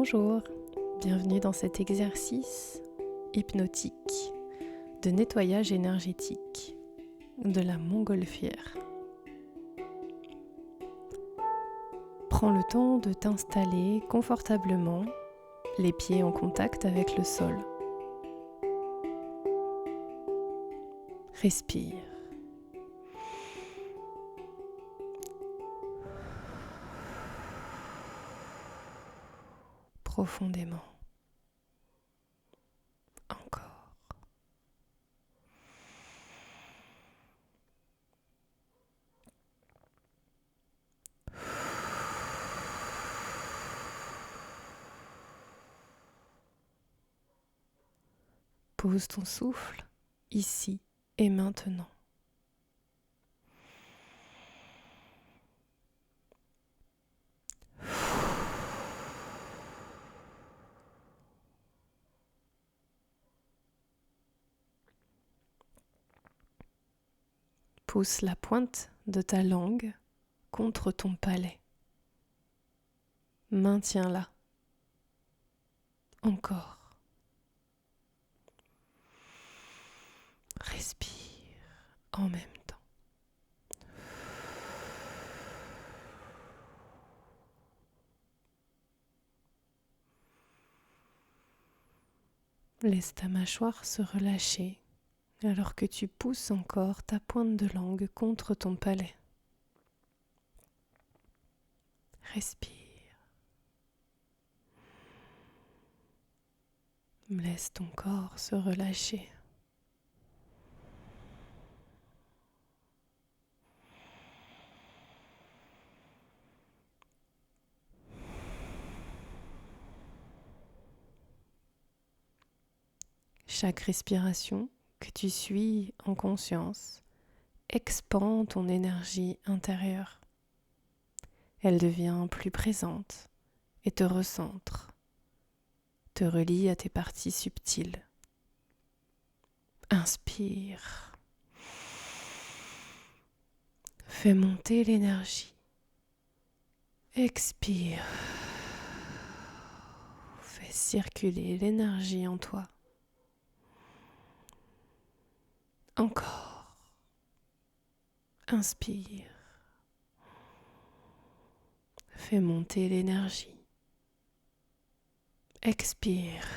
Bonjour, bienvenue dans cet exercice hypnotique de nettoyage énergétique de la montgolfière. Prends le temps de t'installer confortablement, les pieds en contact avec le sol. Respire. Profondément. Encore. Pose ton souffle ici et maintenant. Pousse la pointe de ta langue contre ton palais. Maintiens-la. Encore. Respire en même temps. Laisse ta mâchoire se relâcher alors que tu pousses encore ta pointe de langue contre ton palais. Respire. Laisse ton corps se relâcher. Chaque respiration que tu suis en conscience expand ton énergie intérieure. Elle devient plus présente et te recentre, te relie à tes parties subtiles. Inspire. Fais monter l'énergie. Expire. Fais circuler l'énergie en toi. Encore. Inspire. Fais monter l'énergie. Expire.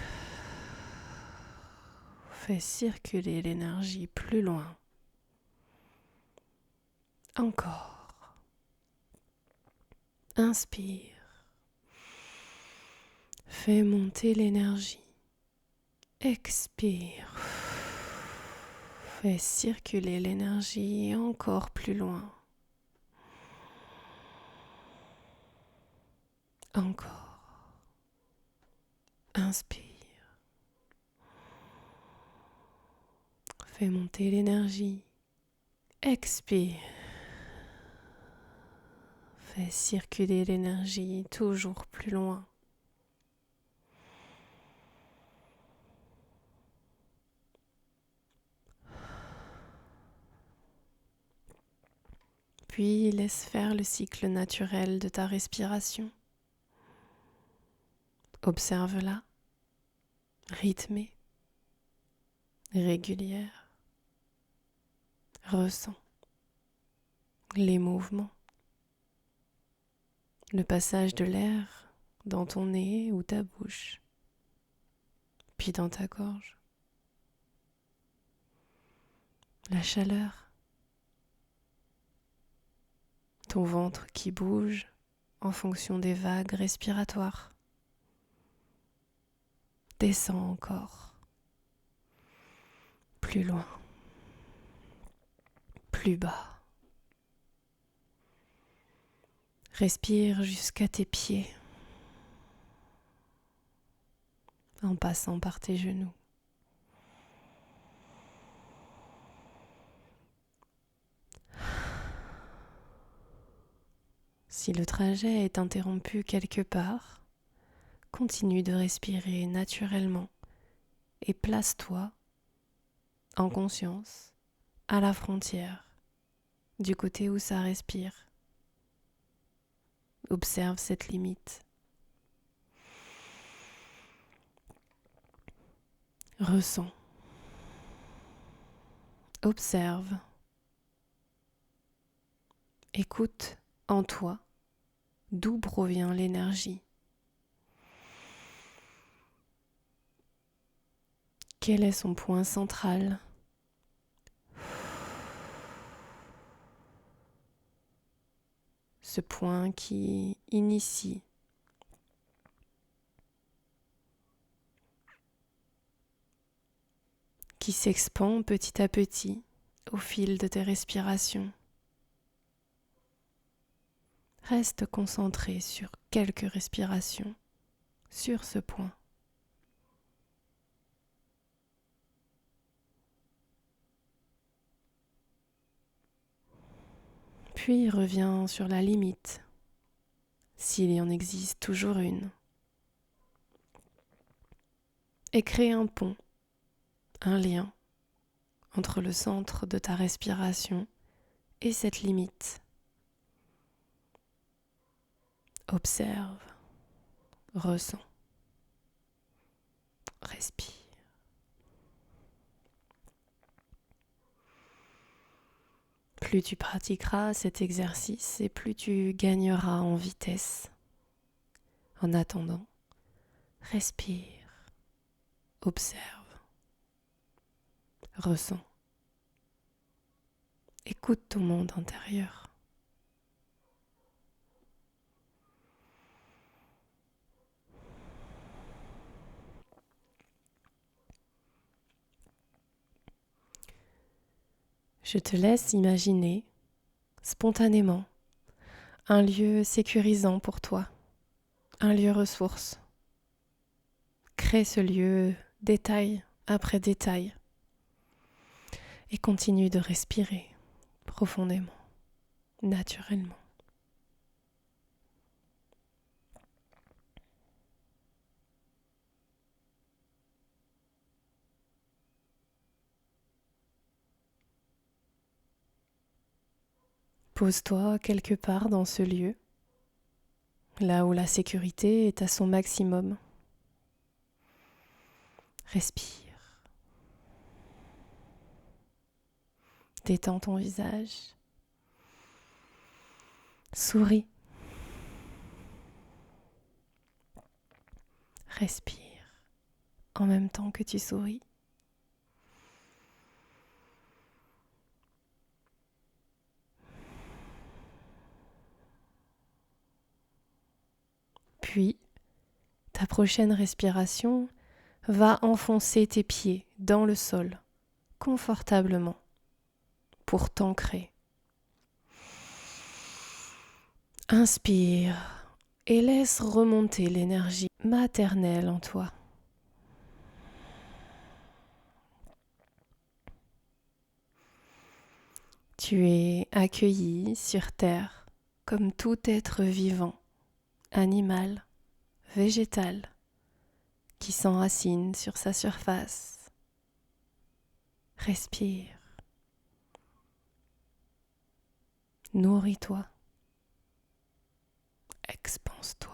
Fais circuler l'énergie plus loin. Encore. Inspire. Fais monter l'énergie. Expire. Fais circuler l'énergie encore plus loin. Encore. Inspire. Fais monter l'énergie. Expire. Fais circuler l'énergie toujours plus loin. Puis laisse faire le cycle naturel de ta respiration. Observe-la, rythmée, régulière. Ressens les mouvements, le passage de l'air dans ton nez ou ta bouche, puis dans ta gorge. La chaleur, ton ventre qui bouge en fonction des vagues respiratoires. Descends encore, plus loin, plus bas. Respire jusqu'à tes pieds, en passant par tes genoux. Si le trajet est interrompu quelque part, continue de respirer naturellement et place-toi en conscience à la frontière, du côté où ça respire. Observe cette limite. Ressens. Observe. Écoute en toi d'où provient l'énergie. Quel est son point central? Ce point qui initie, qui s'expand petit à petit au fil de tes respirations. Reste concentré sur quelques respirations, sur ce point. Puis reviens sur la limite, s'il y en existe toujours une, et crée un pont, un lien entre le centre de ta respiration et cette limite. Observe, ressens, respire. Plus tu pratiqueras cet exercice et plus tu gagneras en vitesse. En attendant, respire, observe, ressens. Écoute ton monde intérieur. Je te laisse imaginer, spontanément, un lieu sécurisant pour toi, un lieu ressource. Crée ce lieu détail après détail et continue de respirer profondément, naturellement. Pose-toi quelque part dans ce lieu, là où la sécurité est à son maximum. Respire. Détends ton visage. Souris. Respire en même temps que tu souris. Puis, ta prochaine respiration va enfoncer tes pieds dans le sol, confortablement, pour t'ancrer. Inspire et laisse remonter l'énergie maternelle en toi. Tu es accueilli sur Terre comme tout être vivant, animal, végétal, qui s'enracine sur sa surface. Respire. Nourris-toi. Expanse-toi.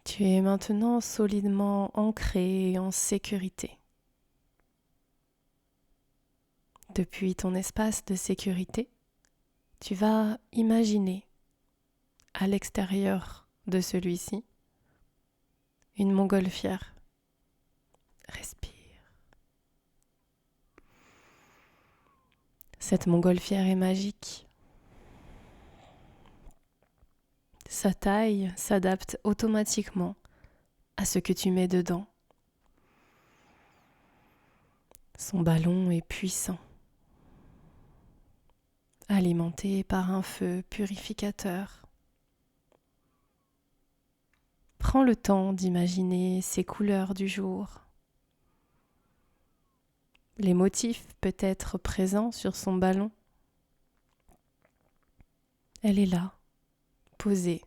Tu es maintenant solidement ancré et en sécurité. Depuis ton espace de sécurité, tu vas imaginer à l'extérieur de celui-ci une montgolfière. Respire. Cette montgolfière est magique. Sa taille s'adapte automatiquement à ce que tu mets dedans. Son ballon est puissant, alimenté par un feu purificateur. Prends le temps d'imaginer ses couleurs du jour. Les motifs peut-être présents sur son ballon. Elle est là, posée,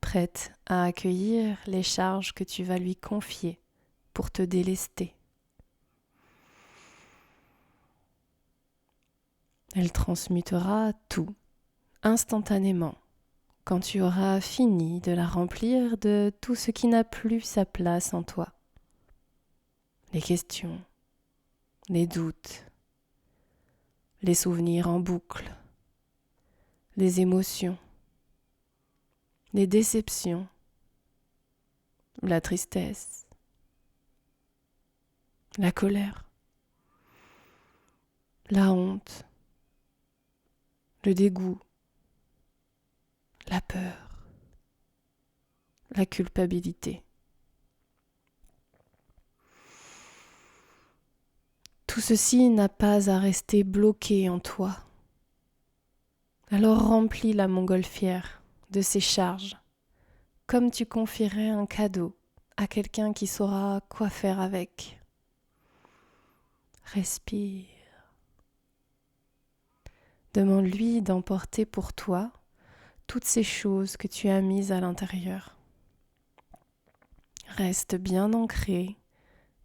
prête à accueillir les charges que tu vas lui confier pour te délester. Elle transmutera tout, instantanément, quand tu auras fini de la remplir de tout ce qui n'a plus sa place en toi. Les questions, les doutes, les souvenirs en boucle, les émotions, les déceptions, la tristesse, la colère, la honte, le dégoût, la peur, la culpabilité. Tout ceci n'a pas à rester bloqué en toi. Alors remplis la montgolfière de ses charges, comme tu confierais un cadeau à quelqu'un qui saura quoi faire avec. Respire. Demande-lui d'emporter pour toi toutes ces choses que tu as mises à l'intérieur. Reste bien ancré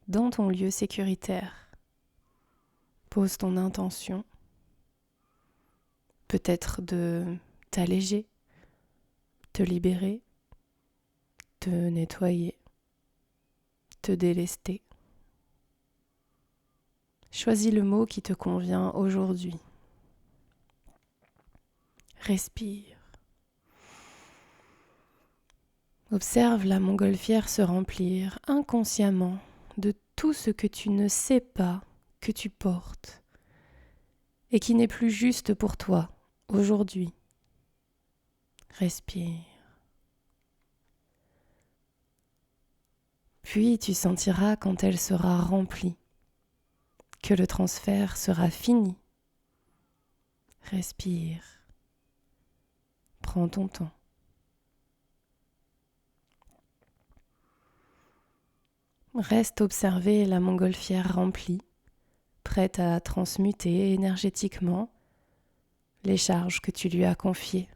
dans ton lieu sécuritaire. Pose ton intention, peut-être de t'alléger, te libérer, te nettoyer, te délester. Choisis le mot qui te convient aujourd'hui. Respire. Observe la montgolfière se remplir inconsciemment de tout ce que tu ne sais pas que tu portes et qui n'est plus juste pour toi aujourd'hui. Respire. Puis tu sentiras quand elle sera remplie que le transfert sera fini. Respire. Prends ton temps. Reste observer la montgolfière remplie, prête à transmuter énergétiquement les charges que tu lui as confiées.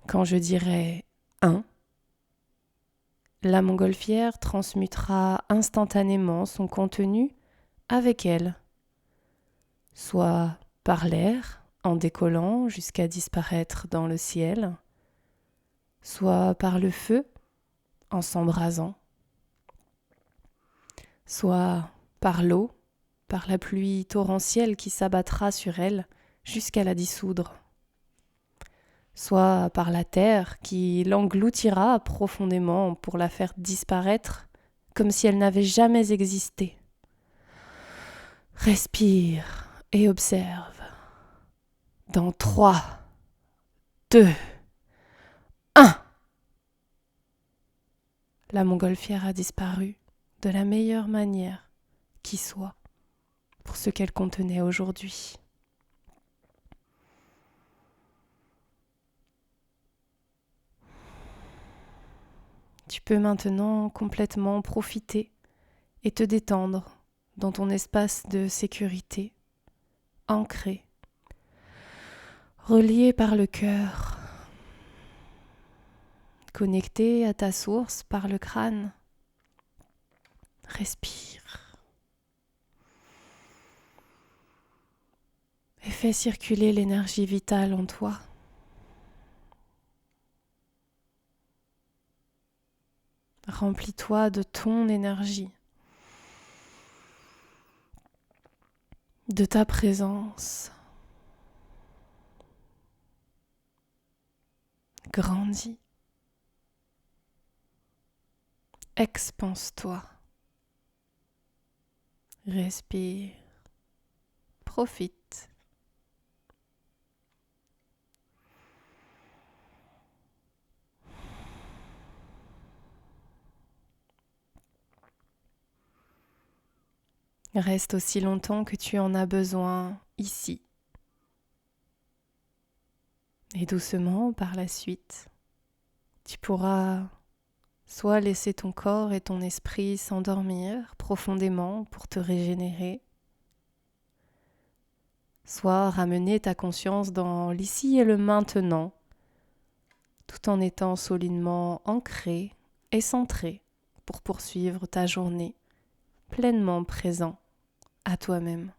Quand je dirai 1, la montgolfière transmutera instantanément son contenu avec elle, soit par l'air en décollant jusqu'à disparaître dans le ciel, soit par le feu en s'embrasant, soit par l'eau, par la pluie torrentielle qui s'abattra sur elle jusqu'à la dissoudre, soit par la terre qui l'engloutira profondément pour la faire disparaître comme si elle n'avait jamais existé. Respire et observe. Dans 3, 2, 1. La montgolfière a disparu de la meilleure manière qui soit pour ce qu'elle contenait aujourd'hui. Tu peux maintenant complètement profiter et te détendre dans ton espace de sécurité, ancré, relié par le cœur, connecté à ta source par le crâne. Respire. Et fais circuler l'énergie vitale en toi. Remplis-toi de ton énergie, de ta présence. Grandis. Expanse-toi. Respire. Profite. Reste aussi longtemps que tu en as besoin ici. Et doucement, par la suite, tu pourras soit laisser ton corps et ton esprit s'endormir profondément pour te régénérer, soit ramener ta conscience dans l'ici et le maintenant, tout en étant solidement ancré et centré pour poursuivre ta journée pleinement présent à toi-même.